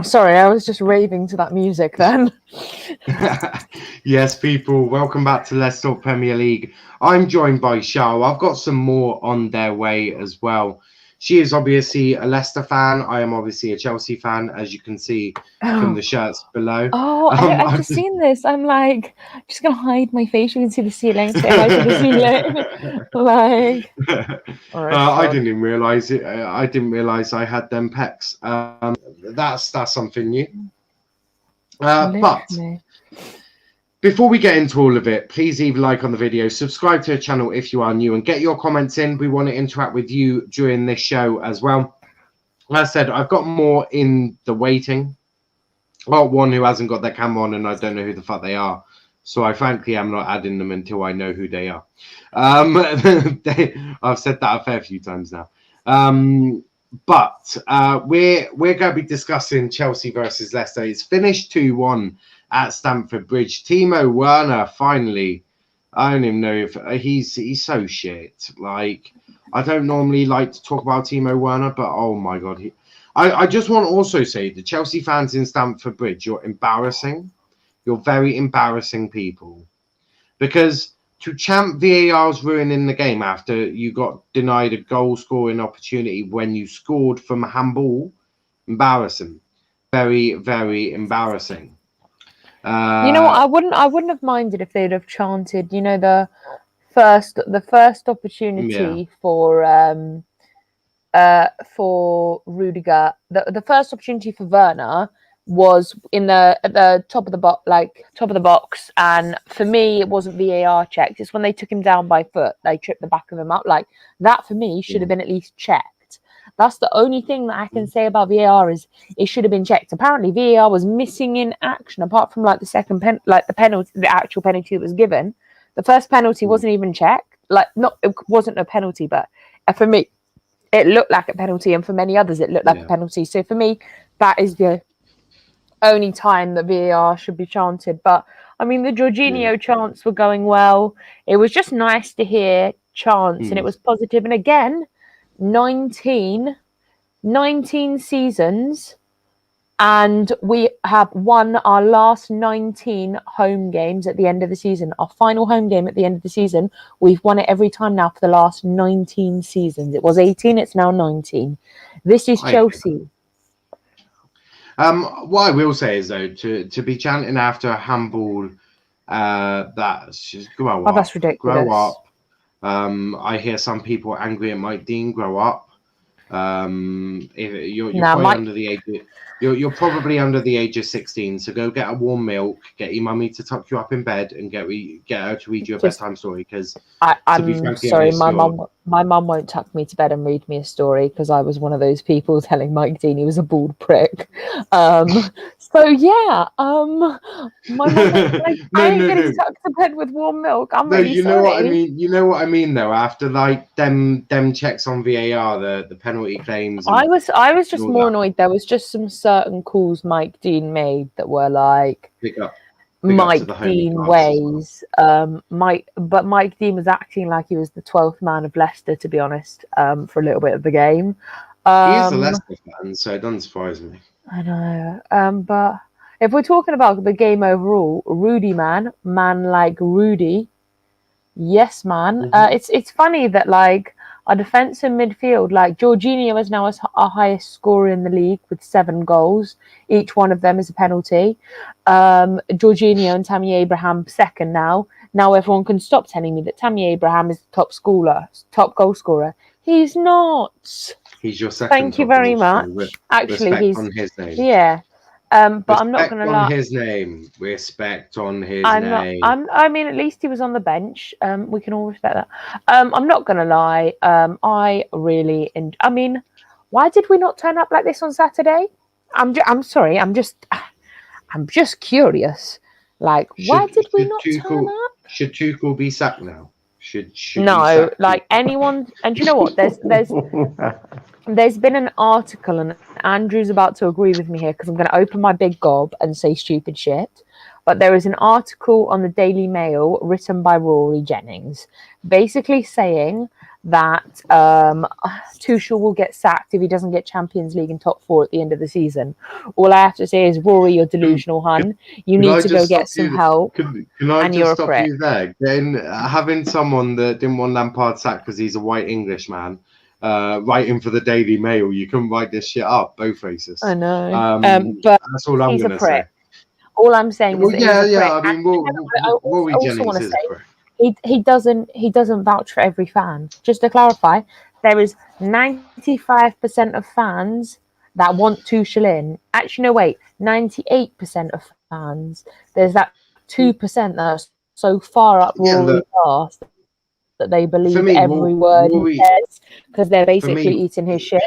Sorry, I was just raving to that music then. Yes, people, welcome back to Leicester Premier League. I'm joined by Shao. I've got some more on their way as well. She is obviously a Leicester fan. I am obviously a Chelsea fan, as you can see from Oh, the shirts below. I've I've just seen this. I'm like, just gonna hide my face. You can see the ceiling. Say hi to the ceiling. Like, alright, I sure. didn't even realize it. I didn't realize I had them pecs. That's something new. But Literally. before we get into all of it, please leave a like on the video, subscribe to the channel if you are new, and get your comments in. We want to interact with you during this show as well. As I said, I've got more in the waiting. Well, one who hasn't got their camera on, and I don't know who the fuck they are. So I frankly am not adding them until I know who they are. I've said that a fair few times now. But we're going to be discussing Chelsea versus Leicester. It's finished 2-1 at Stamford Bridge. Timo Werner finally. I don't even know if he's so shit. Like, I don't normally like to talk about Timo Werner, but oh my god, I just want to also say the Chelsea fans in Stamford Bridge, you're embarrassing. You're very embarrassing people, because to chant VAR's ruining the game after you got denied a goal scoring opportunity when you scored from a handball, embarrassing. Very, very embarrassing. You know what? Uh, I wouldn't have minded if they'd have chanted. You know, the first yeah. opportunity for Rudiger. The first opportunity for Werner was in the at the top of the box, and for me it wasn't VAR checked. It's when they took him down by foot, they tripped the back of him up. Like, that for me should have been at least checked. That's the only thing that I can say about VAR, is it should have been checked. Apparently VAR was missing in action, apart from like the penalty, the actual penalty that was given. The first penalty wasn't even checked. Like, not, it wasn't a penalty, but for me it looked like a penalty, and for many others it looked like a Yeah. penalty. So for me, that is the only time that VAR should be chanted. But I mean, the Yeah. Jorginho chants were going well. It was just nice to hear chants, and it Mm. was positive. And again, 19, 19 seasons, and we have won our last 19 home games at the end of the season. Our final home game at the end of the season, we've won it every time now for the last 19 seasons. It was 18, it's now 19. This is I agree. Chelsea. What I will say is, though, to be chanting after a handball, that's just grow Oh, that's up, grow ridiculous. up. I hear some people angry at Mike Dean. Grow up. If you're Now, probably Mike, under the age of, you're probably under the age of 16. So go get a warm milk, get your mummy to tuck you up in bed, and get her to read you a just bedtime story. Because to be I'm frankly sorry, honest, you're my mum won't tuck me to bed and read me a story, because I was one of those people telling Mike Dean he was a bald prick. So yeah, my mum was like, no, I ain't no, getting no. tucked to bed with warm milk. I'm No, really you know what I sorry. mean. You know what I mean, though. After like them checks on VAR, the penalty claims I was and just all more that. annoyed. There was just some certain calls Mike Dean made that were like Big up to the Mike homie Dean class as well. ways. Mike Dean was acting like he was the 12th man of Leicester, to be honest, for a little bit of the game. He is a Um, Leicester fan, so it doesn't surprise me. I know. But if we're talking about the game overall, Rudy man like Rudy, yes, man. Hmm. It's funny that like our defence and midfield, like Jorginho is now our highest scorer in the league with 7 goals. Each one of them is a penalty. Jorginho and Tammy Abraham second now. Now everyone can stop telling me that Tammy Abraham is the top goal scorer. He's not. He's your second Thank you top very goal scorer. much. Actually, Respect he's on his name. yeah. But I'm not Respect gonna on lie. his name. Respect on his I'm not. name. I mean, at least he was on the bench. We can all respect that. I'm not gonna lie. I really. I mean, why did we not turn up like this on Saturday? I'm sorry. I'm just curious. Like, why Should did we should not turn Tuchel up? should Tuchel be sacked now? Should we No, sack like anyone. And you know what? Tuchel? There's been an article, and Andrew's about to agree with me here because I'm going to open my big gob and say stupid shit. But there is an article on the Daily Mail written by Rory Jennings, basically saying that Tuchel will get sacked if he doesn't get Champions League and top 4 at the end of the season. All I have to say is, Rory, you're delusional, hun. You Can need I to just go get stop some you? help, Can I and just you're a stop prick. you there? Then having someone that didn't want Lampard sacked because he's a white Englishman, writing for the Daily Mail, you couldn't write this shit up. Both racists. I know, but That's all I'm he's a gonna say. prick. All I'm saying is Well, that he's a prick. I mean, I Rory also want Jennings to is a say prick. he doesn't vouch for every fan. Just to clarify, there is 95% of fans that want Tuchel in. Actually, no, wait, 98% of fans. There's that 2% that are so far up Yeah, Rory's look, arse that they for believe me, every word he Rory, says because they're for basically me, eating his shit.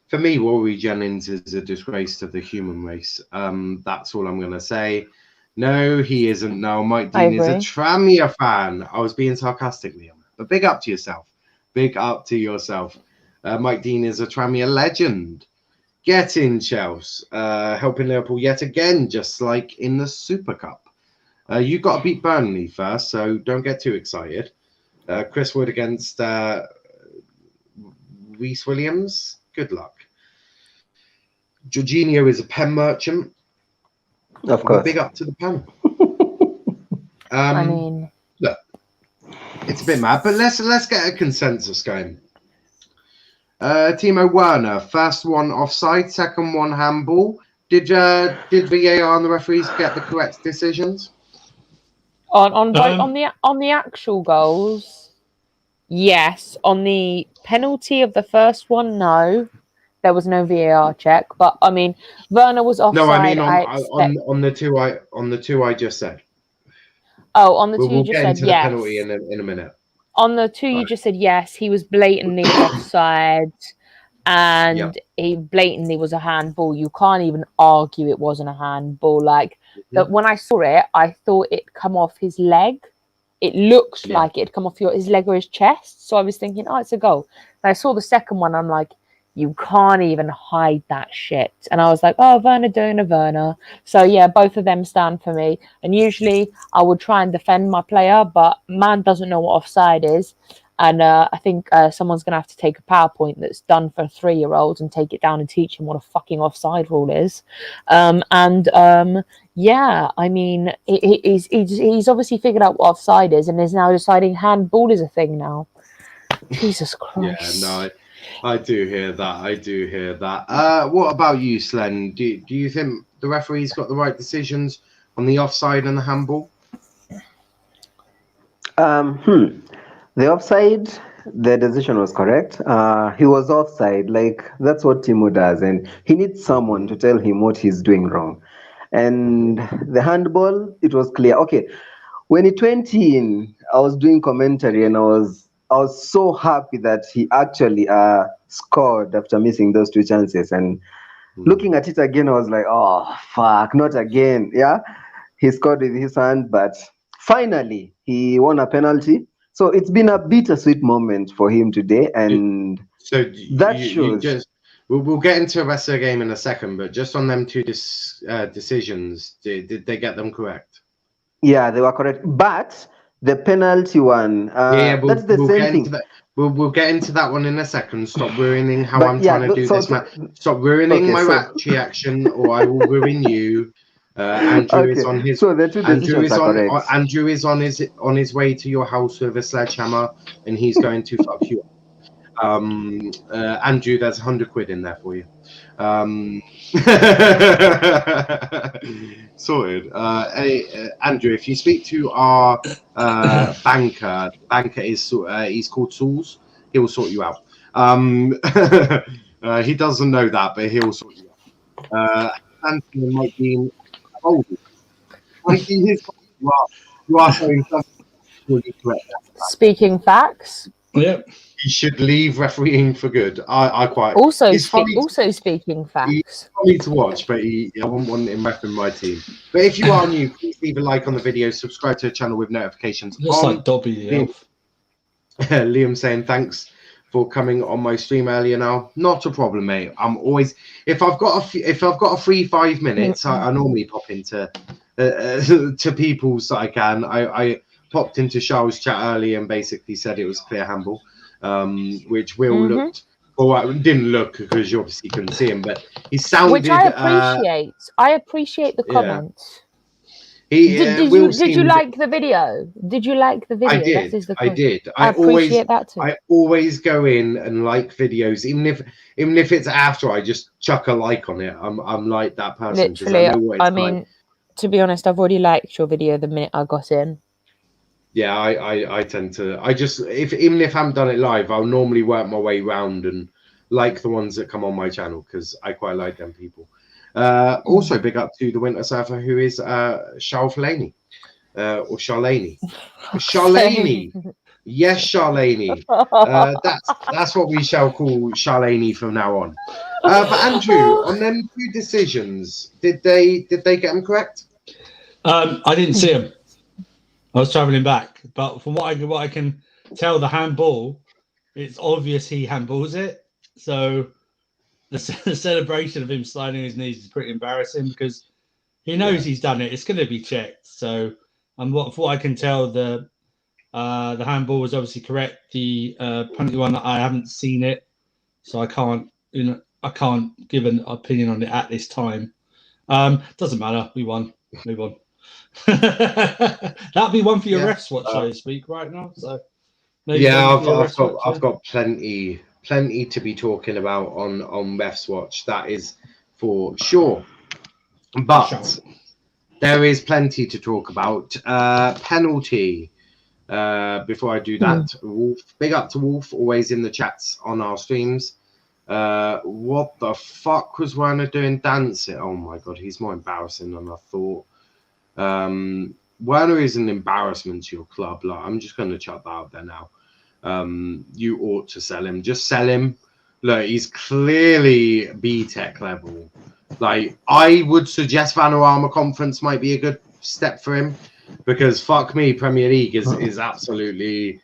for me, Rory Jennings is a disgrace to the human race. That's all I'm gonna say. No, he isn't. No, Mike I Dean is a agree. Tranmere fan. I was being sarcastic, Liam. But big up to yourself. Big up to yourself. Mike Dean is a Tranmere legend. Get in, Chelsea. Helping Liverpool yet again, just like in the Super Cup. You've got to beat Burnley first, so don't get too excited. Chris Wood against Reece Williams. Good luck. Jorginho is a pen merchant. Of Well, course. big up to the pen. I mean, Look, it's a bit mad, but let's get a consensus going. Timo Werner, first one offside, second one handball. Did VAR and the referees get the correct decisions? on the actual goals, yes. On the penalty of the first one, no, there was no VAR check. But I mean, Werner was offside. No, I mean I expect. on the two I just said. Oh, on the two We'll you just get said into the yes. penalty in a minute. On the two you Right. just said yes, he was blatantly offside, and Yep. he blatantly was a handball. You can't even argue it wasn't a handball. Like that, when I saw it, I thought it come off his leg. It looked Yeah. like it'd come off his leg or his chest. So I was thinking, oh, it's a goal. And I saw the second one. I'm like, you can't even hide that shit. And I was like, oh, Werner doing a Werner. So yeah, both of them stand for me. And usually I would try and defend my player, but man doesn't know what offside is. And I think someone's going to have to take a PowerPoint that's done for 3-year-olds and take it down and teach him what a fucking offside rule is. Yeah, I mean, he's obviously figured out what offside is and is now deciding handball is a thing now. Jesus Christ. Yeah, no, I do hear that. What about you, Slen? Do you think the referees got the right decisions on the offside and the handball? The offside, the decision was correct. He was offside. Like, that's what Timo does, and he needs someone to tell him what he's doing wrong. And the handball, it was clear. Okay, when it went in, I was doing commentary, and I was so happy that he actually scored after missing those two chances. And looking at it again, I was like, oh fuck, not again. Yeah, he scored with his hand, but finally he won a penalty. So it's been a bittersweet moment for him today, and So that you shows. just we'll get into the rest of the game in a second, but just on them two decisions, did they get them correct? Yeah, they were correct. But the penalty one, that's the we'll same get thing. into that. We'll get into that one in a second. Stop ruining how But I'm yeah, trying to do so- this, man. Stop ruining okay, my so- match reaction, or I will ruin you. Andrew is Okay, on his. so the two decisions are correct. Andrew is on his way to your house with a sledgehammer, and he's going to fuck you up. Andrew, there's 100 quid in there for you. Sorted. Andrew, if you speak to our banker is he's called Sauls. He'll sort you out. He doesn't know that, but he'll sort you out. Anthony might be old. Might be his. You are saying something correct. Speaking facts. Yep. He should leave refereeing for good. I quite. Also, It's funny. speaking facts. He's funny to watch, but I wouldn't want him repping my team. But if you are new, please leave a like on the video, subscribe to the channel with notifications Just on. like Dobby the elf. Liam saying thanks for coming on my stream earlier. Now, not a problem, mate. I'm always if I've got a free 5 minutes, I normally pop into to people's that I can. I popped into Charles' chat earlier and basically said it was clear handball. which Will Mhm. looked. Well, didn't look because you obviously couldn't see him, but he sounded. Which I appreciate. I appreciate the Yeah. comments. He Did Will you seemed. like the video? Did you like the video? I did. That is the I question. did. I appreciate that too. I always go in and like videos, even if it's after. I just chuck a like on it. I'm like that person because I Literally, know what it's I like. mean, to be honest, I've already liked your video the minute I got in. Yeah, I tend to. I just even if I haven't done it live, I'll normally work my way round and like the ones that come on my channel because I quite like them people. Also, big up to the Winter Surfer who is Charles Fellaini or Charlene. Charlene. Yes, Charlene. That's what we shall call Charlene from now on. But Andrew, on them two decisions, did they get them correct? I didn't see him. I was travelling back, but from what I can tell, the handball, it's obvious he handballs it. So the celebration of him sliding his knees is pretty embarrassing because he knows he's done it. It's going to be checked. So, from what I can tell, the handball was obviously correct. The penalty one, I haven't seen it, so I can't give an opinion on it at this time. Doesn't matter. We won. Move on. That'd be one for your refs watch, so to speak, right now. So maybe I've got plenty to be talking about on refs watch. That is for sure. But there is plenty to talk about. Penalty. Before I do that, Wolf, big up to Wolf, always in the chats on our streams. What the fuck was Werner doing dancing? Oh my god, he's more embarrassing than I thought. Werner is an embarrassment to your club. Like, I'm just going to chuck that out there now. You ought to sell him. Just sell him. Look, he's clearly B-Tech level. Like, I would suggest Vanarama Conference might be a good step for him because fuck me, Premier League is absolutely.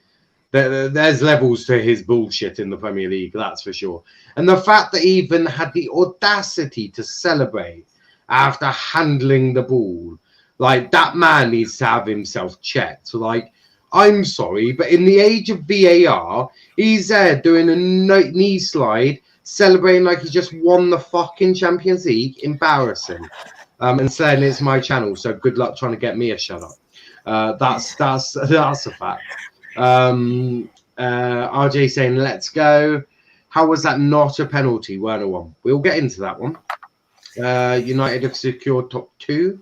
There's levels to his bullshit in the Premier League, that's for sure. And the fact that he even had the audacity to celebrate after handling the ball. Like, that man needs to have himself checked. Like, I'm sorry, but in the age of VAR, he's there doing a knee slide, celebrating like he just won the fucking Champions League. Embarrassing. And saying it's my channel, so good luck trying to get me a shut up. That's a fact. RJ saying, let's go. How was that not a penalty? Werner won. We'll get into that one. United have secured top 2.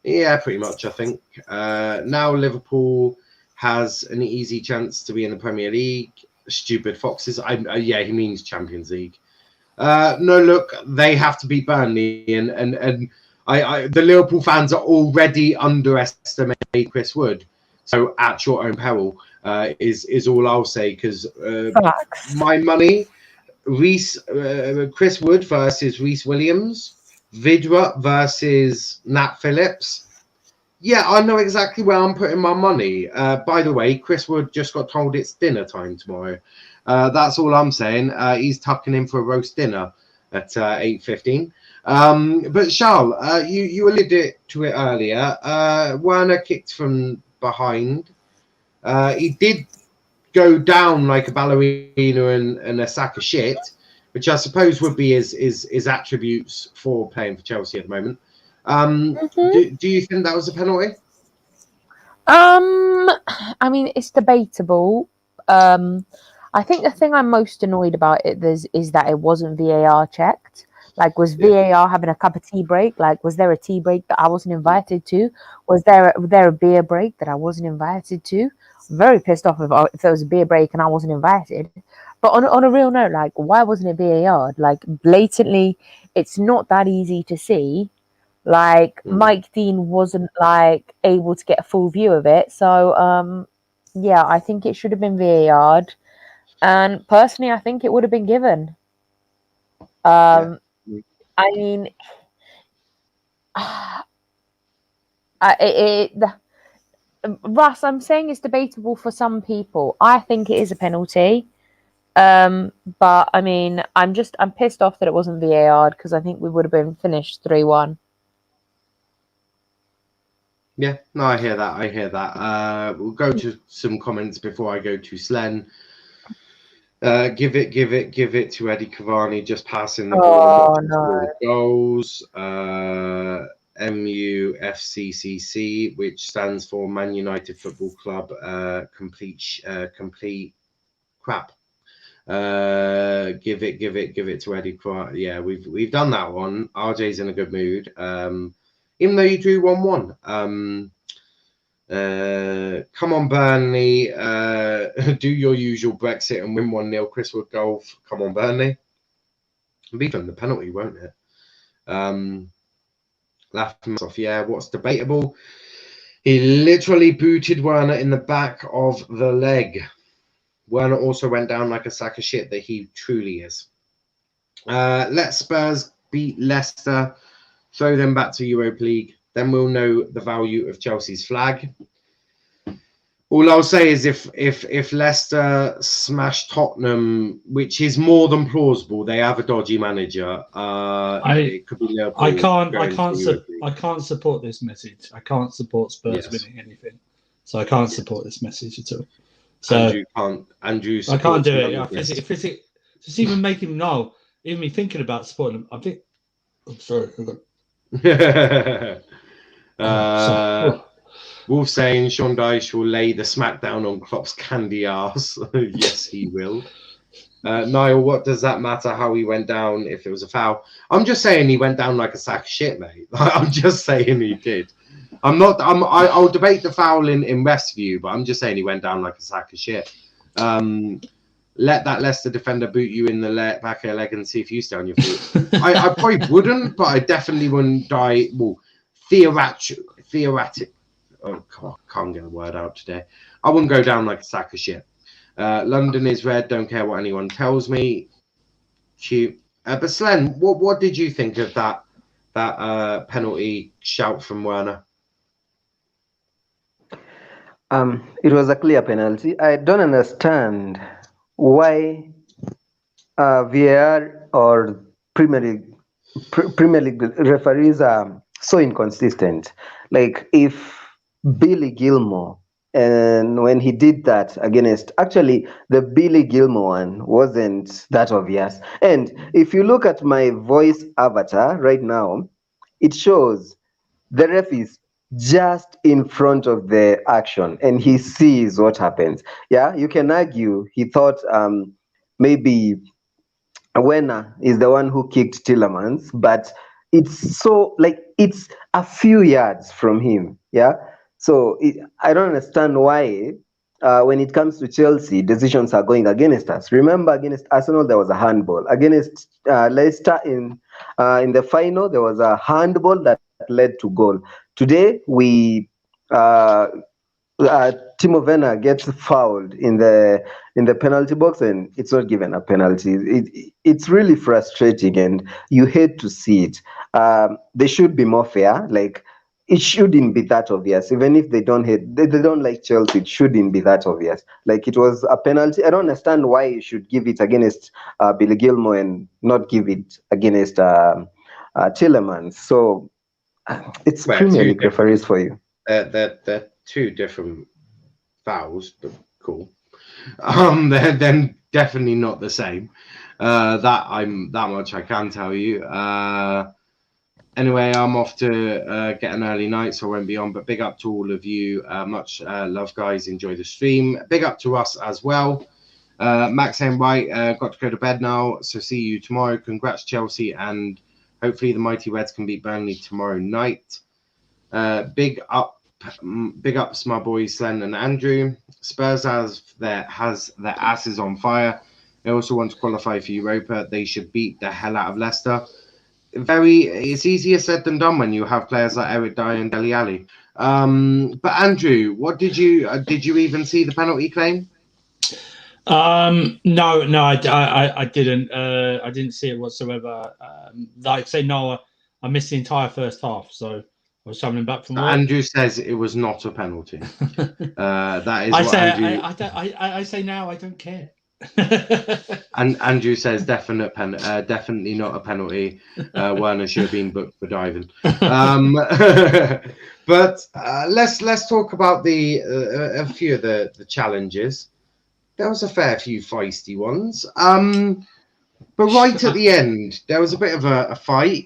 Yeah, pretty much, I think. Now Liverpool has an easy chance to be in the Premier League. Stupid Foxes. Yeah, he means Champions League. No, look, they have to beat Burnley, and the Liverpool fans are already underestimating Chris Wood. So at your own peril is all I'll say, because my money, Chris Wood versus Reece Williams, Vidra versus Nat Phillips. Yeah, I know exactly where I'm putting my money. By the way, Chris Wood just got told it's dinner time tomorrow. That's all I'm saying. He's tucking in for a roast dinner at 8:15. But Charles, you alluded to it earlier. Werner kicked from behind. He did go down like a ballerina and a sack of shit, which I suppose would be his attributes for playing for Chelsea at the moment. Do you think that was a penalty? I mean, it's debatable. I think the thing I'm most annoyed about it is that it wasn't VAR checked. Like, was VAR having a cup of tea break? Like, was there a tea break that I wasn't invited to? Was there a beer break that I wasn't invited to? I'm very pissed off if there was a beer break and I wasn't invited. But on a real note, like, why wasn't it VAR? Like, blatantly, it's not that easy to see. Like, Mike Dean wasn't like able to get a full view of it. So yeah, I think it should have been VAR'd. And personally, I think it would have been given. I mean, Russ, I'm saying it's debatable for some people. I think it is a penalty. But I mean, I'm pissed off that it wasn't VAR'd because I think we would have been finished 3-1. Yeah, no, I hear that. We'll go to some comments before I go to Slen. Give it to Eddie Cavani, just passing the ball and no. goals. MUFCCC, which stands for Man United Football Club. Complete crap. Give it to Eddie Cavani. Yeah, we've done that one. RJ's in a good mood. Even though you drew 1-1. Come on, Burnley. Do your usual Brexit and win 1-0. Chris Wood goal. Come on, Burnley. It'll be from the penalty, won't it? Laughing off. Yeah, what's debatable? He literally booted Werner in the back of the leg. Werner also went down like a sack of shit that he truly is. Let Spurs beat Leicester. Throw them back to Europa League. Then we'll know the value of Chelsea's flag. All I'll say is if Leicester smash Tottenham, which is more than plausible, they have a dodgy manager. It could be Liverpool. I can't support this message. I can't support Spurs winning anything, so I can't support this message at all. So Andrew I can't do it. If it's just even making Niall, even me thinking about supporting them, I think. I'm sorry. Wolf saying Sean Dyche will lay the smackdown on Klopp's candy ass. Yes, he will. Niall, what does that matter how he went down if it was a foul? I'm just saying he went down like a sack of shit, mate. I'm just saying he did. I'll debate the foul in Westview, but I'm just saying he went down like a sack of shit. Let that Leicester defender boot you in the back of your leg and see if you stay on your feet. I probably wouldn't, but I definitely wouldn't die. Well, theoretic. Oh, God, can't get a word out today. I wouldn't go down like a sack of shit. London is red. Don't care what anyone tells me. Cute. But Slen, what did you think of that penalty shout from Werner? It was a clear penalty. I don't understand why VAR or Premier League referees are so inconsistent. Like if Billy Gilmore, and when he did that against, actually the Billy Gilmore one wasn't that obvious. And if you look at my voice avatar right now, it shows the ref is just in front of the action and he sees what happens. Yeah, you can argue he thought maybe Werner is the one who kicked Tillemans, but it's so like it's a few yards from him. Yeah, so I don't understand why when it comes to Chelsea, decisions are going against us. Remember, against Arsenal there was a handball. Against Leicester in the final there was a handball that led to goal. Today we Timo Werner gets fouled in the penalty box and it's not given a penalty. It's really frustrating and you hate to see it. They should be more fair. Like it shouldn't be that obvious. Even if they don't like Chelsea, it shouldn't be that obvious. Like it was a penalty. I don't understand why you should give it against Billy Gilmore and not give it against Tillemans. So it's Premier League referees for you. They're two different fouls, but cool. They're then definitely not the same. That much I can tell you. Anyway, I'm off to get an early night, so I won't be on. But big up to all of you. Much love, guys. Enjoy the stream. Big up to Russ as well. Max saying, right, got to go to bed now, so see you tomorrow. Congrats, Chelsea, and hopefully the mighty Reds can beat Burnley tomorrow night. Big ups, my boys Slen and Andrew. Spurs has their asses on fire. They also want to qualify for Europa. They should beat the hell out of Leicester. It's easier said than done when you have players like Eric Dyer and Dele Alli. But Andrew, what did you even see the penalty claim? No, I didn't. I didn't see it whatsoever. Like say Noah, I missed the entire first half, so I was traveling back from work. Andrew says it was not a penalty. That is I say now I don't care. And Andrew says definitely not a penalty. Werner should have been booked for diving. But let's talk about a few of the challenges. there was a fair few feisty ones. But right at the end, there was a bit of a fight.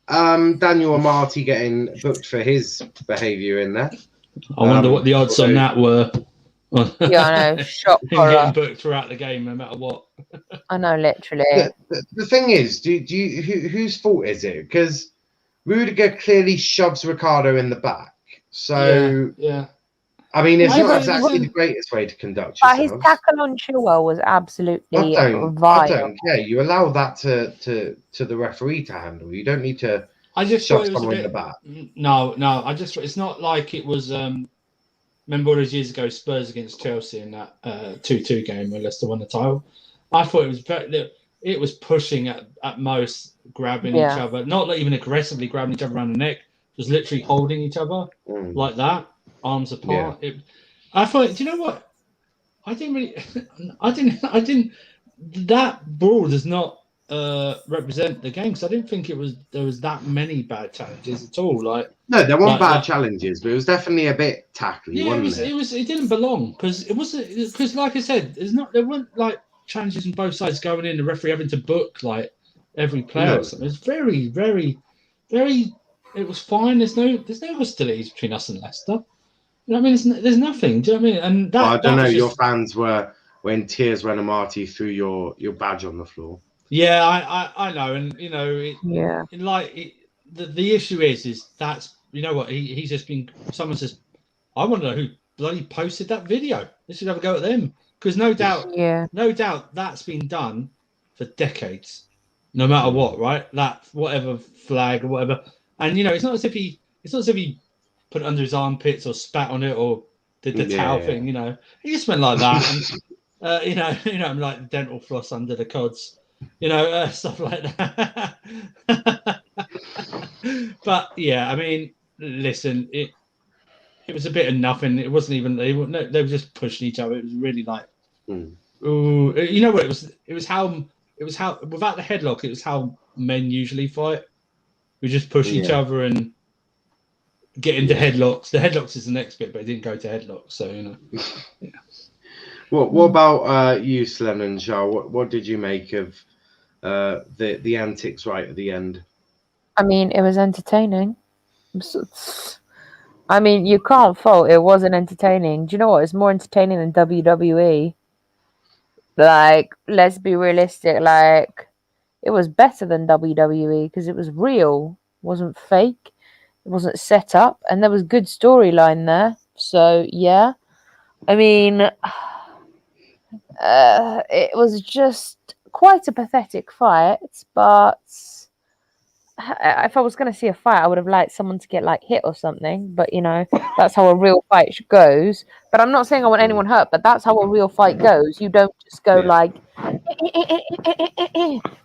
Daniel Amati getting booked for his behaviour in there. I wonder what the odds on that were. Yeah, I know. Shock Him horror. getting booked throughout the game, no matter what. I know, literally. The thing is, whose fault is it? Because Rudiger clearly shoves Ricardo in the back. So, yeah. I mean, it's Yeah, not but exactly the greatest way to conduct But his yourselves. tackle on Chilwell was absolutely I vile. don't care. You allow that to the referee to handle. You don't need to I just shove thought it was a someone in bit. the back. No. It's not like it was. Remember all those years ago, Spurs against Chelsea in that 2-2 game where Leicester won the title. I thought it was pushing at most, grabbing each other, not like even aggressively grabbing each other around the neck, just literally holding each other like that, arms apart. Yeah. I thought, do you know what? I didn't. That brawl does not represent the game, because I didn't think there was that many bad challenges at all. No, there weren't bad challenges, but it was definitely a bit tackly, it didn't belong, because like I said, there weren't like challenges on both sides going in, the referee having to book like every player or something. It's very, very, very. It was fine. There's no hostilities between us and Leicester. You know what I mean? There's nothing. Do you know what I mean? And I don't know. Your fans were in tears when Amati threw your badge on the floor. Yeah, I know, and you know, the issue is that's, you know what, he's just been. Someone says, I want to know who bloody posted that video. They should have a go at them, because no doubt that's been done for decades, no matter what, right? That whatever flag or whatever, and you know, it's not as if he put it under his armpits or spat on it or did the towel thing. You know, he just went like that, and you know, like dental floss under the cods. You know, stuff like that. But yeah, I mean, listen, it was a bit of nothing. It wasn't even they were just pushing each other. It was really like, ooh, you know what? It was how without the headlock, it was how men usually fight. We just push each other and get into headlocks. The headlocks is the next bit, but it didn't go to headlocks. So you know, yeah. What about you, Slen and Shah? What did you make of the antics right at the end? I mean, it was entertaining. I mean, you can't fault it. Wasn't entertaining. Do you know what? It's more entertaining than WWE. Like, let's be realistic. Like, it was better than WWE because it was real. It wasn't fake. It wasn't set up, and there was good storyline there. So yeah, I mean, it was just quite a pathetic fight, but if I was going to see a fight, I would have liked someone to get like hit or something, but you know, that's how a real fight goes. But I'm not saying I want anyone hurt, but that's how a real fight goes. You don't just go like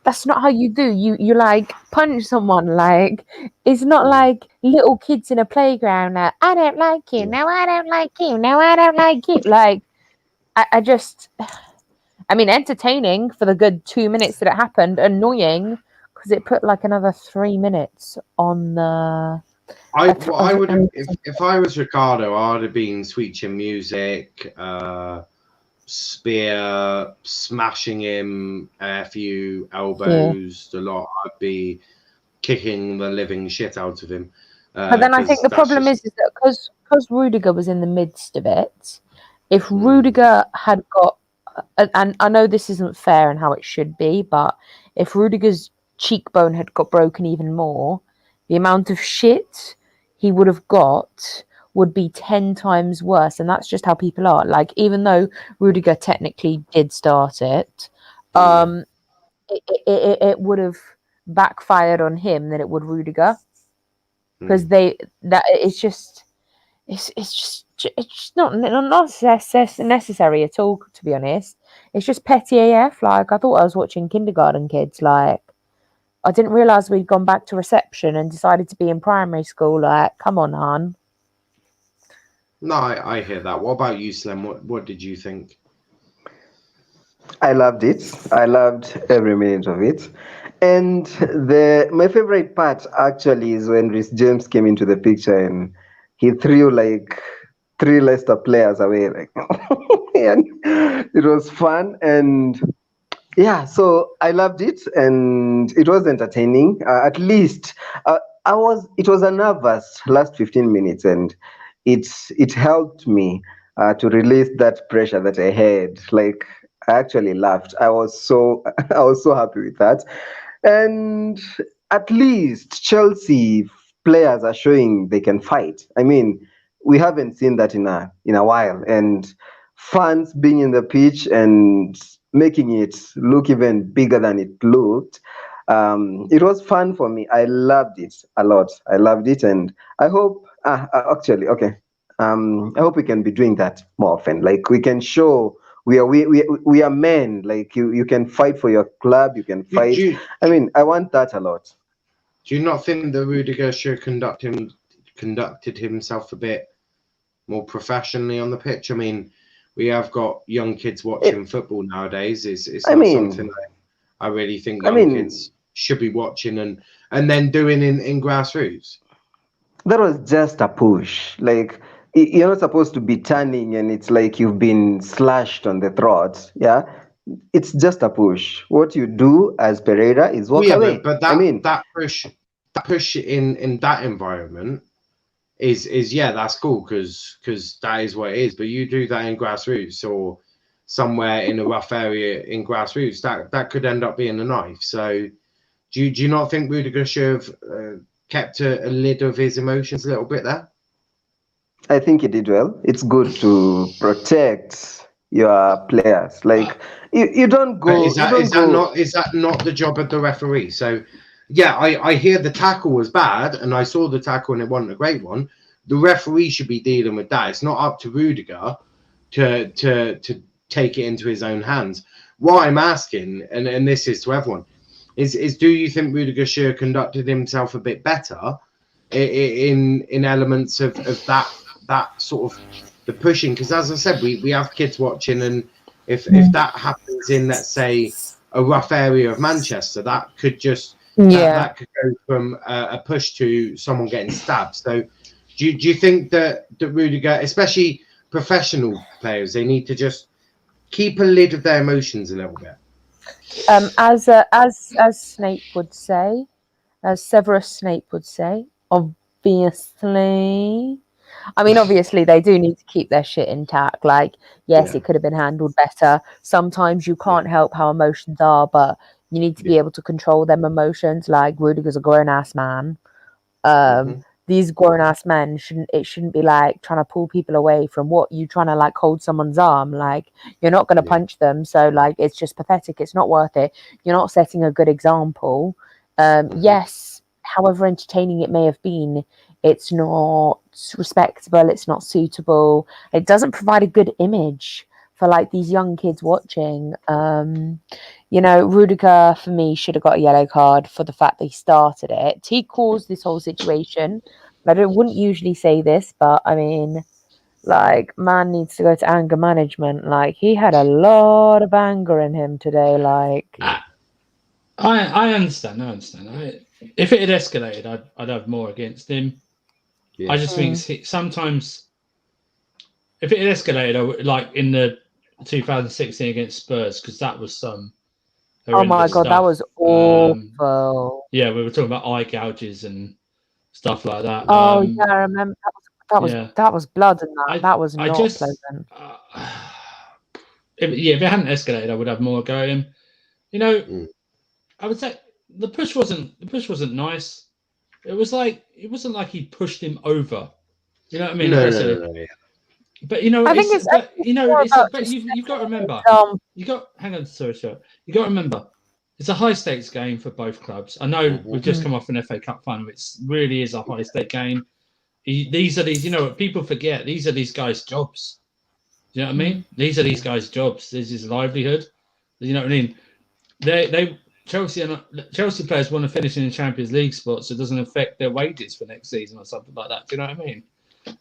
that's not how you do. You like punch someone. Like, it's not like little kids in a playground. Like, I don't like you. No, I don't like you. No, I don't like you. Like, I mean, entertaining for the good 2 minutes that it happened. Annoying because it put like another 3 minutes on the. I would have, if I was Ricardo, I would have been switching music, spear, smashing him a few elbows a lot. I'd be kicking the living shit out of him. But then I think the problem is that because Rudiger was in the midst of it, if Rudiger had got, and I know this isn't fair and how it should be, but if Rudiger's cheekbone had got broken even more, the amount of shit he would have got would be 10 times worse. And that's just how people are. Like, even though Rudiger technically did start it, it would have backfired on him than it would Rudiger, because it's just not necessary at all, to be honest. It's just petty AF. Like, I thought I was watching Kindergarten Kids. Like, I didn't realize we'd gone back to reception and decided to be in primary school. Like, come on, hon. No, I hear that. What about you, Slim? What did you think? I loved it. I loved every minute of it. And my favorite part actually is when Rhys James came into the picture and he threw like 3 Leicester players away. Like, and it was fun, and yeah, so I loved it, and it was entertaining. At least it was a nervous last 15 minutes, and it helped me to release that pressure that I had. Like, I actually laughed. I was so I was so happy with that, and at least Chelsea players are showing they can fight. I mean, we haven't seen that in a while, and fans being in the pitch and making it look even bigger than it looked. It was fun for me. I loved it a lot. I loved it, and I hope. Actually, okay. I hope we can be doing that more often. Like, we can show we are men. Like, you can fight for your club. You can fight. I mean, I want that a lot. Do you not think that Rudiger should conducted himself a bit more professionally on the pitch? I mean, we have got young kids watching football nowadays. It's not something that I really think young kids should be watching and then doing in grassroots. That was just a push. Like, you're not supposed to be turning and it's like you've been slashed on the throat. Yeah, it's just a push. What you do as Pereira is walk away. But that push in that environment is that's cool because that is what it is. But you do that in grassroots or somewhere in a rough area in grassroots, that could end up being a knife. So do you not think Rudiger should have kept a lid of his emotions a little bit there? I think he did well. It's good to protect your players. Like, you don't go. Is that not the job of the referee? So, yeah, I hear the tackle was bad, and I saw the tackle, and it wasn't a great one. The referee should be dealing with that. It's not up to Rudiger to take it into his own hands. What I'm asking, and this is to everyone, is do you think Rudiger should have conducted himself a bit better in elements of that sort of the pushing? Because as I said, we have kids watching, and if that happens in, let's say, a rough area of Manchester, that could just that could go from a push to someone getting stabbed. So do you think that Rudiger, especially professional players, they need to just keep a lid of their emotions a little bit? As Snape would say, as Severus Snape would say, obviously. I mean, obviously, they do need to keep their shit intact. Like, yes, it could have been handled better. Sometimes you can't help how emotions are, but you need to be able to control them emotions. Like, Rudiger's a grown-ass man. These grown-ass men shouldn't be, like, trying to pull people away from what you trying to, like, hold someone's arm. Like, you're not going to punch them. So, like, it's just pathetic. It's not worth it. You're not setting a good example. Yes, however entertaining it may have been, it's not respectable, it's not suitable, it doesn't provide a good image for like these young kids watching. Rudiger for me should have got a yellow card for the fact that he started it. He caused this whole situation. I wouldn't usually say this, but I mean, like, man needs to go to anger management. Like, he had a lot of anger in him today. Like, I understand. If it had escalated, I'd have more against him. Yeah. I just think sometimes if it had escalated, like in the 2016 against Spurs, because that was some. Oh my God, that was awful. Yeah, we were talking about eye gouges and stuff like that. Oh yeah, I remember that was blood and that. That was not pleasant. If it hadn't escalated, I would have more go at him. I would say the push wasn't nice. It wasn't like he pushed him over. You know what I mean? No. But you've got to remember. Hang on, sorry. You got to remember, it's a high stakes game for both clubs. I know we've just come off an FA Cup final. It really is a high stake game. These are people forget. These are these guys' jobs. Do you know what I mean? These are these guys' jobs. This is livelihood. You know what I mean? Chelsea players want to finish in the Champions League spot, so it doesn't affect their wages for next season or something like that. Do you know what I mean?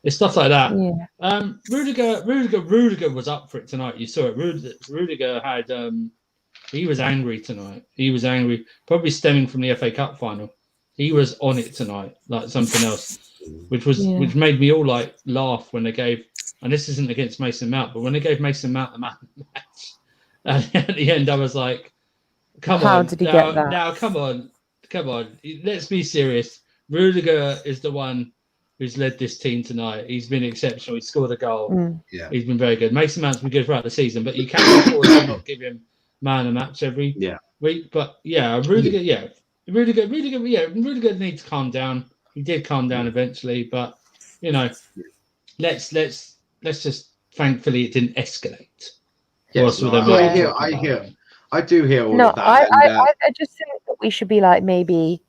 It's stuff like that. Yeah. Rudiger was up for it tonight. You saw it. Rudiger had he was angry tonight. He was angry, probably stemming from the FA Cup final. He was on it tonight, like something else, which made me all like laugh when they gave and this isn't against Mason Mount, but when they gave Mason Mount the man of the match, at the end, I was like, come How on. did he get that? Now, come on. Let's be serious. Rudiger is the one who's led this team tonight. He's been exceptional. He scored a goal. Yeah. He's been very good. Mason Mount's been good throughout the season, but you can't afford to not give him man of the match every week. But yeah, Rudiger needs to calm down. He did calm down eventually, but you know, let's just thankfully it didn't escalate. Yes, I do hear all of that. I just think that we should be like maybe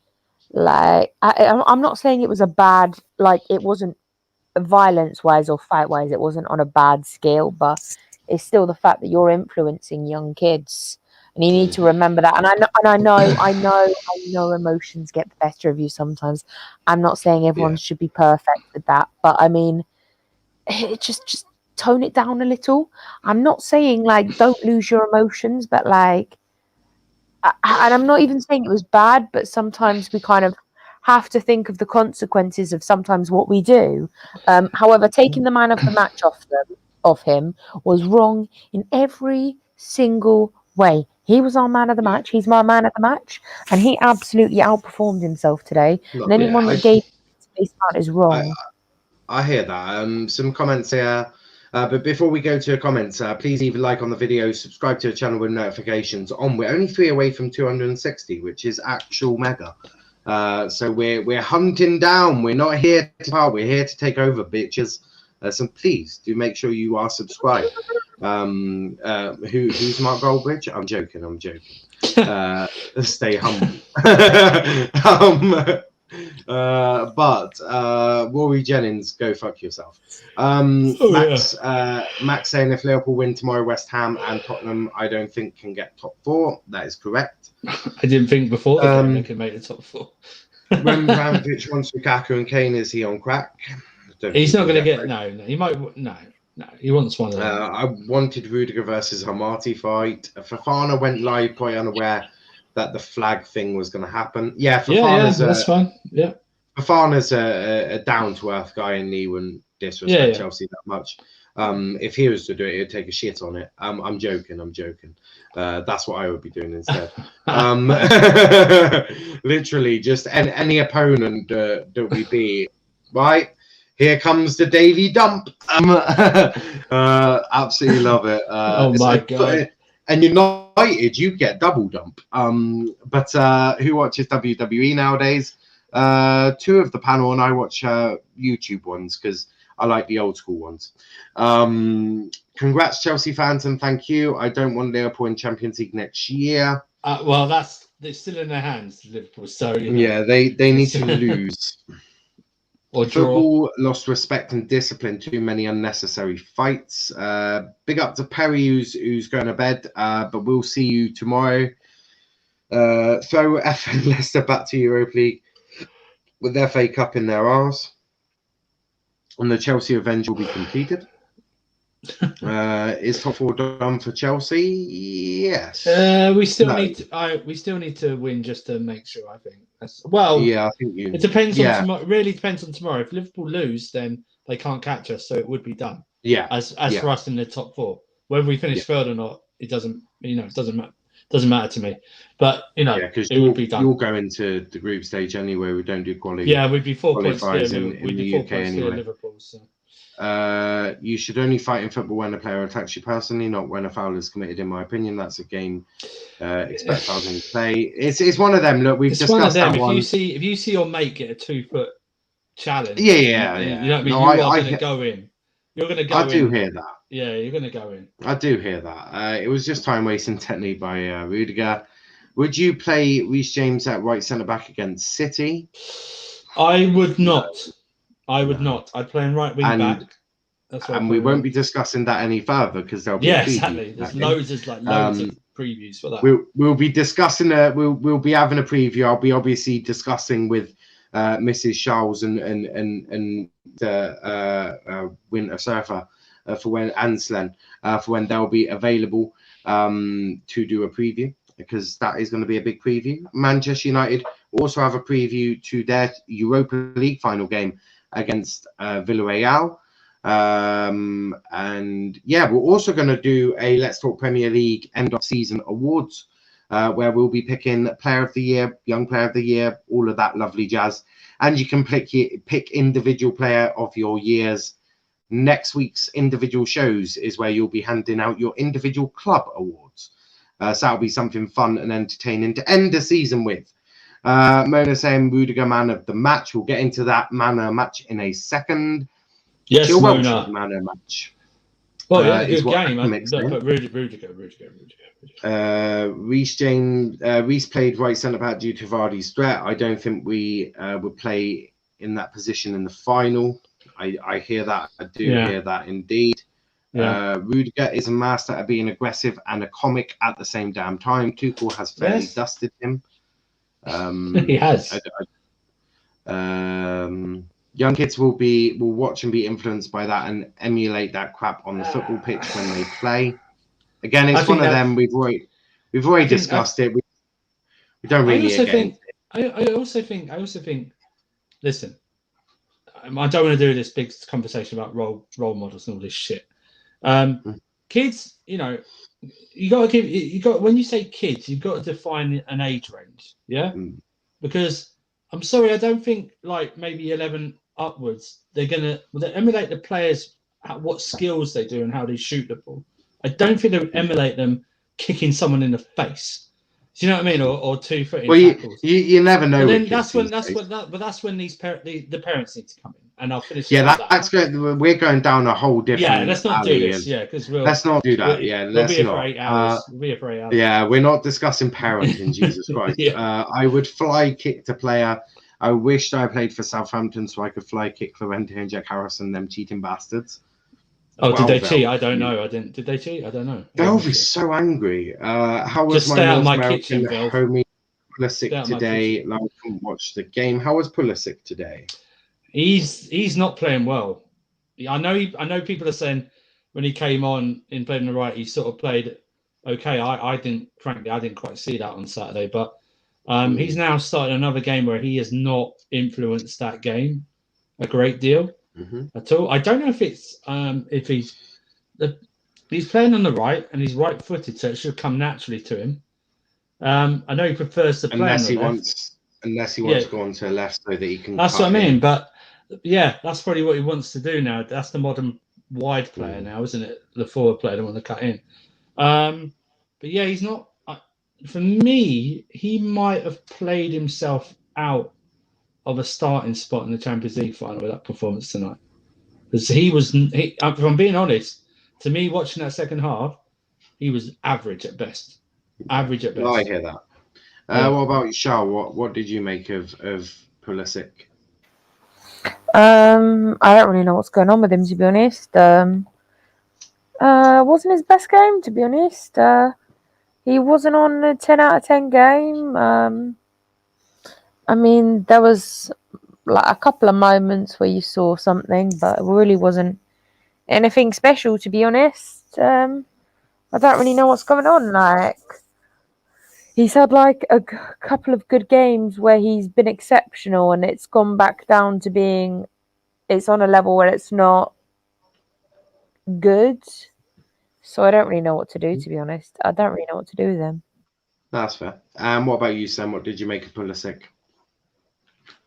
like I'm not saying it was a bad, like it wasn't violence wise or fight wise, it wasn't on a bad scale, but it's still the fact that you're influencing young kids, and you need to remember that. And I know emotions get the better of you sometimes. I'm not saying everyone should be perfect with that, but I mean, it just tone it down a little. I'm not saying like don't lose your emotions, but like, and I'm not even saying it was bad, but sometimes we kind of have to think of the consequences of sometimes what we do. However, taking the man of the match off him was wrong in every single way. He was our man of the match. He's my man of the match, and he absolutely outperformed himself today. And anyone that gave space out is wrong. I hear that. Some comments here. But before we go to comments, please leave a like on the video, subscribe to the channel with notifications on. We're only 3 away from 260, which is actual mega. So we're hunting down. We're not here to part. We're here to take over, bitches. So please do make sure you are subscribed. Who's Mark Goldbridge? I'm joking. Stay humble. But Rory Jennings, go fuck yourself. Max saying if Liverpool win tomorrow, West Ham and Tottenham, I don't think can get top 4. That is correct. I didn't think before the game they could make the top 4. When Ramovich wants Lukaku and Kane, is he on crack? He's not going to get no. He might no. He wants one of them. I wanted Rudiger versus Hamati fight. Fofana went live quite unaware that the flag thing was going to happen. Yeah, Fofana's that's fine. Yeah, Fofana's a down-to-earth guy, and he wouldn't disrespect Chelsea that much. If he was to do it, he'd take a shit on it. I'm joking. That's what I would be doing instead. Literally, just any opponent that we beat. Right, here comes the daily dump. Absolutely love it. Oh my god! And United, you get double dump. But who watches WWE nowadays? 2 of the panel, and I watch YouTube ones because I like the old school ones. Congrats, Chelsea fans, and thank you. I don't want Liverpool in Champions League next year. Well, they're still in their hands, Liverpool. So yeah, they need to lose. Or Football lost respect and discipline. Too many unnecessary fights. Big up to Perry, who's going to bed. But we'll see you tomorrow. Throw FN Leicester back to Europa League with the FA Cup in their arse. And the Chelsea revenge will be completed. Is top 4 done for Chelsea? Yes. We still need to win just to make sure. I think. I think it depends on tomorrow. It really depends on tomorrow. If Liverpool lose, then they can't catch us, so it would be done. Yeah. As for us in the top 4, whether we finish third or not, it doesn't. It doesn't matter to me. But because it would be done. You'll go into the group stage anyway. We don't do quality. Yeah, we'd be 4 points clear. We'd be 4 points clear Liverpool. So. You should only fight in football when a player attacks you personally, not when a foul is committed. In my opinion, that's a game. Expect fouls in play. It's one of them. Look, we've discussed that one. If you see your mate get a 2-foot challenge, you know what I mean. You are going to go in. You're going to go in. I do hear that. Yeah, you're going to go in. I do hear that. It was just time wasting technique by Rudiger. Would you play Reece James at right centre back against City? I would not. I'd play him right wing back. And we won't be discussing that any further because there'll be exactly. There's loads of previews for that. We'll be discussing we'll be having a preview. I'll be obviously discussing with Mrs. Charles and Winter Surfer for when Anslen for when they'll be available to do a preview, because that is going to be a big preview. Manchester United also have a preview to their Europa League final game against Villarreal. And yeah, we're also going to do a Let's Talk Premier League end of season awards, where we'll be picking Player of the Year, Young Player of the Year, all of that lovely jazz. And you can pick individual player of your years. Next week's individual shows is where you'll be handing out your individual club awards. So that'll be something fun and entertaining to end the season with. Mona saying Rudiger man of the match. We'll get into that man of the match in a second. Yes, Mona. Man of the match. Well, yeah, good game. But Rudiger. Reece played right centre back due to Vardy's threat. I don't think we would play in that position in the final. I hear that. I do hear that indeed. Yeah. Rudiger is a master at being aggressive and a comic at the same damn time. Tuchel has fairly dusted him. He has. Young kids will watch and be influenced by that and emulate that crap on the football pitch when they play. Again, it's one of them. We've already discussed it. We don't really. I also think. Listen, I don't want to do this big conversation about role models and all this shit. Kids, you know, when you say kids, you've got to define an age range, yeah. Because I'm sorry, I don't think like maybe 11 upwards they're gonna emulate the players at what skills they do and how they shoot the ball. I don't think they'll emulate them kicking someone in the face. Do you know what I mean? Or 2 foot. Well, you never know. But then that's when the parents need to come in. And I'll finish. Yeah, that's good. We're going down a whole different. Yeah, let's not do this. Yeah, because let's not do that. Let's be here not. For 8 hours. We'll be here for 8 hours. Yeah, we're not discussing parenting. Jesus Christ. I would fly kick the player. I wished I played for Southampton so I could fly kick Llorente and Jack Harrison, them cheating bastards. Oh, did they cheat? I don't know. Did they cheat? I don't know. They'll be so angry. How was my North American homie Pulisic today? Like, I couldn't watch the game. How was Pulisic today? He's not playing well. I know people are saying when he came on and played on the right, he sort of played okay. I didn't quite see that on Saturday, but he's now started another game where he has not influenced that game a great deal at all. I don't know if it's if he's playing on the right and he's right-footed, so it should come naturally to him. I know he prefers to play unless on the left. Unless he wants to go on to the left so that he can. That's what I mean. But yeah, that's probably what he wants to do now. That's the modern wide player now, isn't it? The forward player, the one to cut in. But yeah, he's not. For me, he might have played himself out of a starting spot in the Champions League final with that performance tonight. Because if I'm being honest, to me, watching that second half, he was average at best. Average at best. Oh, I hear that. What about you, Charles? What did you make of Pulisic? I don't really know what's going on with him, to be honest. Wasn't his best game, to be honest. He wasn't on a 10 out of 10 game. I mean, there was like a couple of moments where you saw something, but it really wasn't anything special, to be honest. I don't really know what's going on. Like, he's had like a couple of good games where he's been exceptional, and it's gone back down to being, it's on a level where it's not good. So I don't really know what to do, to be honest. I don't really know what to do with him. That's fair. What about you, Sam? What did you make of Pulisic?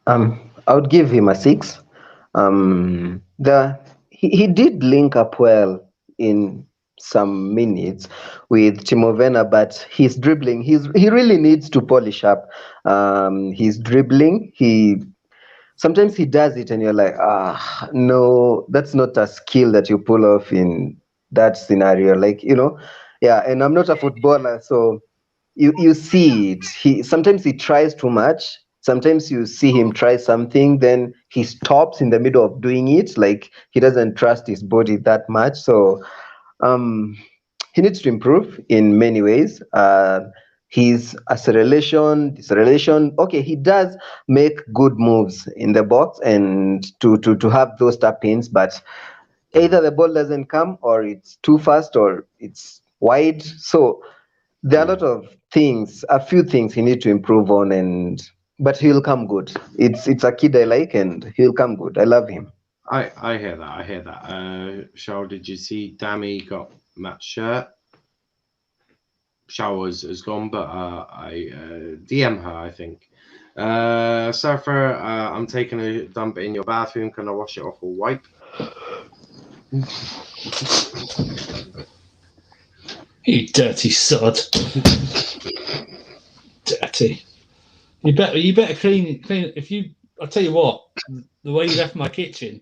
I would give him a 6. He did link up well in some minutes with Timo Werner, but his dribbling, he really needs to polish up his dribbling. Sometimes he does it and you're like, no, that's not a skill that you pull off in that scenario. Like, and I'm not a footballer, so you see it. Sometimes he tries too much. Sometimes you see him try something, then he stops in the middle of doing it. Like, he doesn't trust his body that much. So he needs to improve in many ways. His acceleration, okay, he does make good moves in the box and to have those tap-ins, but either the ball doesn't come or it's too fast or it's wide. So there are a lot of things, a few things he needs to improve on, but he'll come good. It's a kid I like and he'll come good. I love him. I hear that. I hear that. Charles, did you see Dammy got Matt's shirt? Charles has gone, but I DM her, I think. Surfer, I'm taking a dump in your bathroom. Can I wash it off or wipe? You dirty sod. Dirty. You better clean. If you, I'll tell you what. The way you left my kitchen,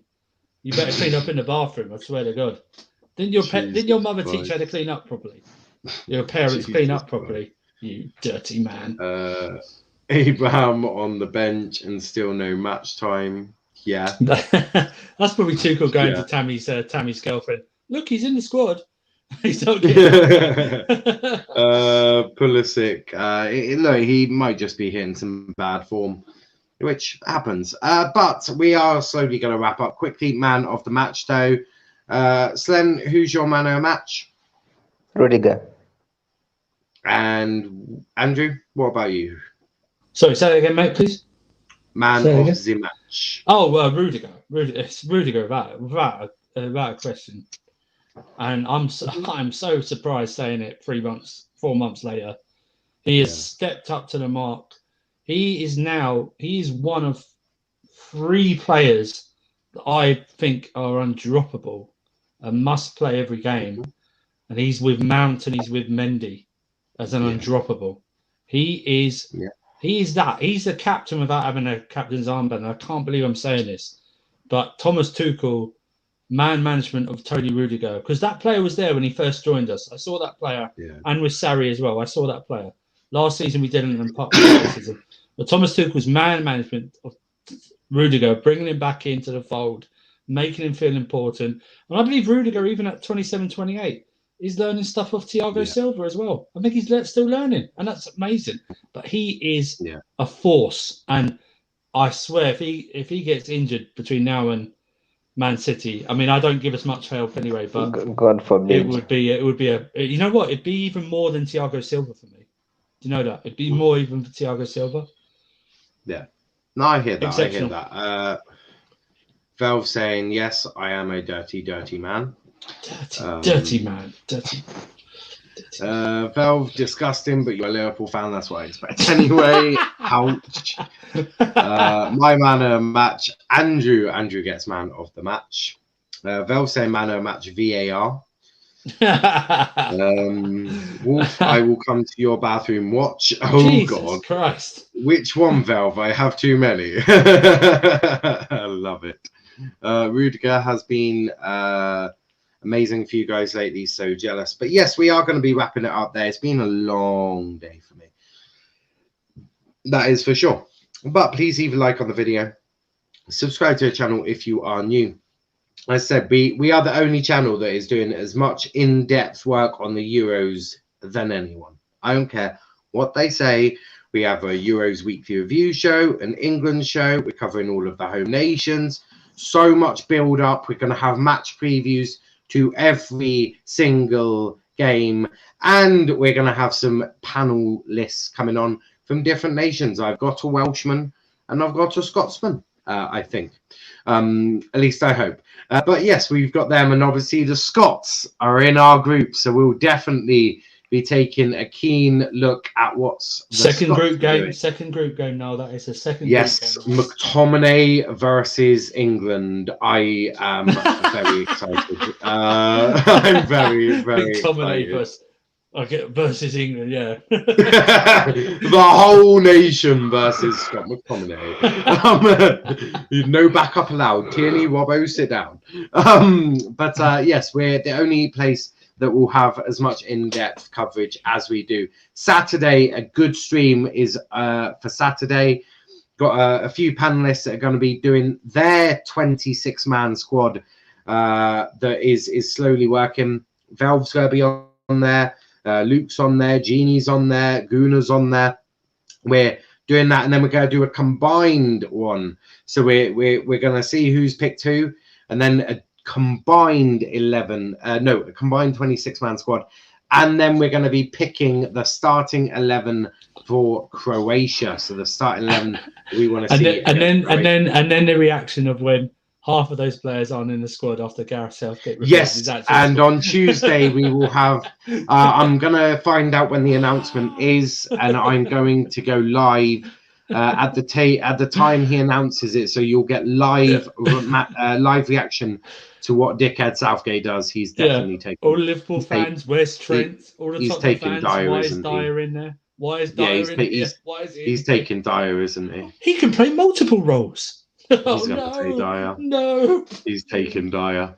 you better clean up in the bathroom. I swear to God. Didn't your mother teach you how to clean up properly? Your parents clean up properly. You dirty man. Abraham on the bench and still no match time. Yeah. That's probably Tuchel going to Tammy's girlfriend. Look, he's in the squad. He's not Pulisic. Look, he might just be hitting some bad form, which happens. But we are slowly going to wrap up quickly. Man of the match, though. Slen, who's your man of the match? Rudiger. And Andrew, what about you? Sorry, say that again, mate, please. Man of the match. Oh, Rudiger. It's Rudiger without a question. And I'm so surprised saying it 4 months later. He has stepped up to the mark. He is one of 3 players that I think are undroppable and must play every game. And he's with Mount and he's with Mendy as an undroppable. He is that. He's the captain without having a captain's armband. I can't believe I'm saying this. But Thomas Tuchel, man management of Tony Rudiger, because that player was there when he first joined us. I saw that player, and with Sarri as well. I saw that player. Last season we didn't, and part of the season. But Thomas Tuchel's man management of Rudiger, bringing him back into the fold, making him feel important. And I believe Rudiger, even at 27, 28, is learning stuff off Thiago Silva as well. I think he's still learning, and that's amazing. But he is a force, and I swear, if he gets injured between now and Man City, I mean, I don't give us much help anyway, but God forbid. it would be you know what? It'd be even more than Thiago Silva for me. Do you know that? It'd be more even for Thiago Silva. Yeah. No, I hear that. I hear that. Valve saying, yes, I am a dirty, dirty man. Dirty man. Dirty. Valve, disgusting, but you're a Liverpool fan. That's what I expect. Anyway, ouch. My man of the match, Andrew. Andrew gets man of the match. Valve saying man of the match, VAR. Wolf, I will come to your bathroom watch. Oh, Jesus God. Christ. Which one, Valve? I have too many. I love it. Rudiger has been amazing for you guys lately, so jealous. But yes, we are going to be wrapping it up there. It's been a long day for me. That is for sure. But please leave a like on the video. Subscribe to the channel if you are new. As I said, we are the only channel that is doing as much in-depth work on the Euros than anyone. I don't care what they say. We have a Euros weekly review show, an England show. We're covering all of the home nations. So much build up. We're going to have match previews to every single game. And we're going to have some panel lists coming on from different nations. I've got a Welshman and I've got a Scotsman, I think. At least I hope. But yes, we've got them. And obviously the Scots are in our group. So we'll definitely be taking a keen look at what's the second Scots group game. doing. Second group game. No, that is a second Yes, group game. McTominay versus England. I am very excited. I'm very, very McTominay excited. versus England, yeah. The whole nation versus Scott McTominay. No backup allowed. Tierney, Robbo, sit down. But yes, we're the only place that will have as much in-depth coverage as we do. Saturday, a good stream is for Saturday. Got a few panelists that are going to be doing their 26-man squad that is slowly working. Valve's going to be on there. Luke's on there. Jeannie's on there. Guna's on there. We're doing that, and then we're going to do a combined one. So we're going to see who's picked who, and then a combined 26-man squad, and then we're going to be picking the starting 11 for Croatia. So the starting 11 we want to see, and then the reaction of when half of those players aren't in the squad after Gareth Southgate. Yes, and on Tuesday we will have. I'm gonna find out when the announcement is, and I'm going to go live at the time he announces it. So you'll get live live reaction to what Dickhead Southgate does. He's definitely taking. All Liverpool fans. Where's Trent? All the he's Tottenham taking fans. Dyer, Why is isn't Dyer in there? Why is Dyer in here? Why is he? He's taking Dyer, isn't he? He can play multiple roles. He's gonna take Dyer. No. He's taking Dyer.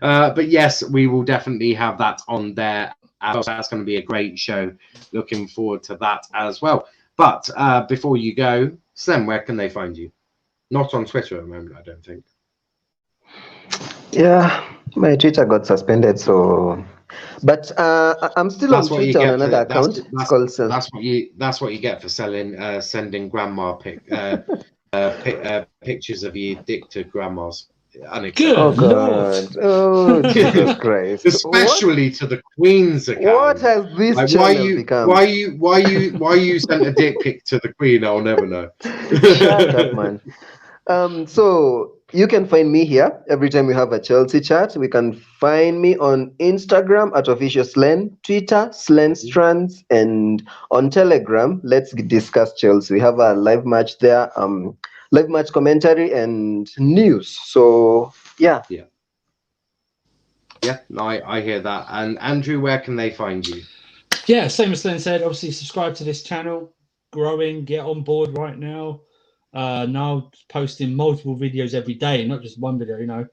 But yes, we will definitely have that on there. So that's going to be a great show. Looking forward to that as well. But before you go, Slim, where can they find you? Not on Twitter at the moment, I don't think. Yeah, my Twitter got suspended, so. But I'm still on Twitter on another account. It's called that's what you get for sending grandma pictures of your dick to grandmas. Oh God! Oh Jesus Christ! Especially to the Queen's account. What has this channel become? Why you sent a dick pic to the Queen? I'll never know. Shut up, man. So you can find me here every time we have a Chelsea chat. We can find me on Instagram at official Slen, Twitter Slen Strands, and on Telegram. Let's discuss Chelsea. We have a live match there. Live match commentary and news. So yeah. No, I hear that. And Andrew, where can they find you? Yeah, same as Len said. Obviously, subscribe to this channel. Growing, get on board right now. Now posting multiple videos every day, not just one video. You know,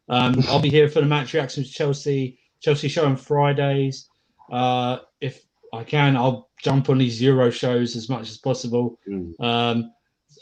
I'll be here for the match reactions to Chelsea show on Fridays. If I can, I'll jump on these Euro shows as much as possible.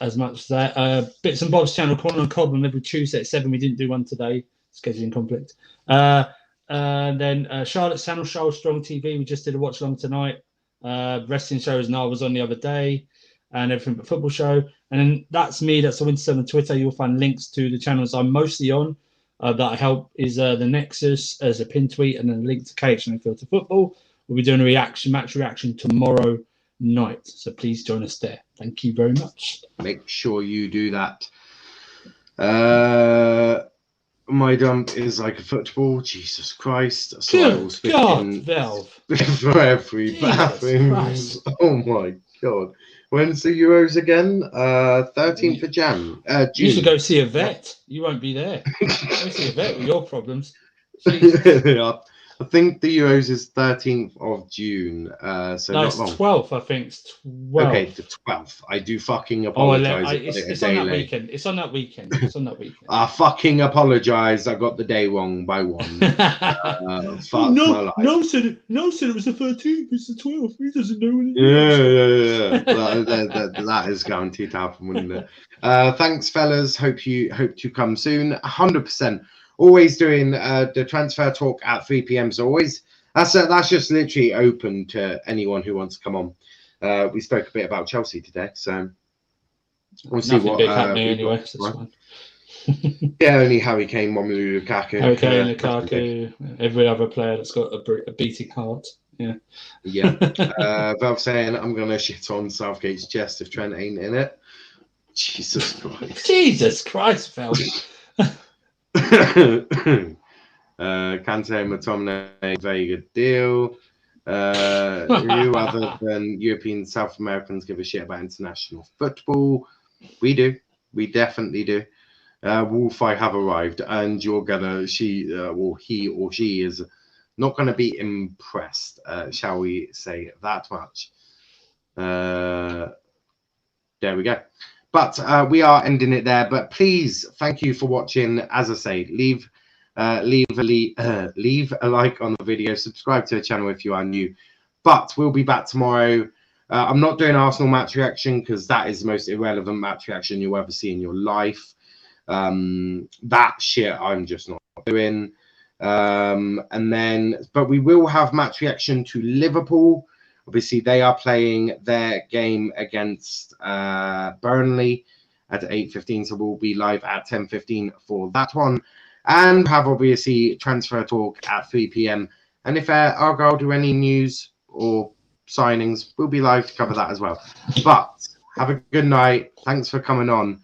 As much as that. Bits and Bob's channel, Corner and Cobham, every Tuesday at 7. We didn't do one today, scheduling conflict. Then Charlotte Sannel Show, Strong TV. We just did a watch along tonight. Wrestling shows, Niall was on the other day, and everything but football show. And then that's me. That's on Instagram and Twitter. You'll find links to the channels I'm mostly on. That I help is the Nexus as a pin tweet, and then a link to KH and Filter Football. We'll be doing a match reaction tomorrow night, so please join us there. Thank you very much. Make sure you do that. My dump is like a football. Jesus Christ! Good God, Valve. For every bathroom. Oh my God! When's the Euros again? 13th of June. You should go see a vet. You won't be there. Go see a vet with your problems. I think the Euros is 13th of June. So no, not it's long. 12th. I think it's 12th. Okay, the 12th. I do fucking apologise. It's on that weekend. It's on that weekend. I fucking apologise. I got the day wrong by one. Fuck my life. No said it was the 13th. It's the 12th. He doesn't know what it is. Yeah. That is guaranteed to happen, wouldn't it? Thanks, fellas. Hope you come soon. 100%. Always doing the transfer talk at 3 p.m. So always that's just literally open to anyone who wants to come on. We spoke a bit about Chelsea today, so we'll see what. Big happening anyway. So it's fine. Yeah, only Harry Kane, Romelu Lukaku. Harry Kane, Lukaku, every other player that's got a beating heart. Yeah. Valve saying I'm gonna shit on Southgate's chest if Trent ain't in it. Jesus Christ. Jesus Christ, Val. Kante McTominay, very good deal. Who other than European South Americans give a shit about international football? We do. We definitely do. Wolfie have arrived, and you're gonna he or she is not gonna be impressed. Shall we say that much? There we go. But we are ending it there. But please, thank you for watching. As I say, leave a like on the video. Subscribe to the channel if you are new. But we'll be back tomorrow. I'm not doing Arsenal match reaction because that is the most irrelevant match reaction you'll ever see in your life. That shit I'm just not doing. But we will have match reaction to Liverpool. Obviously, they are playing their game against Burnley at 8:15, so we'll be live at 10:15 for that one. And have, obviously, transfer talk at 3 p.m. And if Argyle do any news or signings, we'll be live to cover that as well. But have a good night. Thanks for coming on.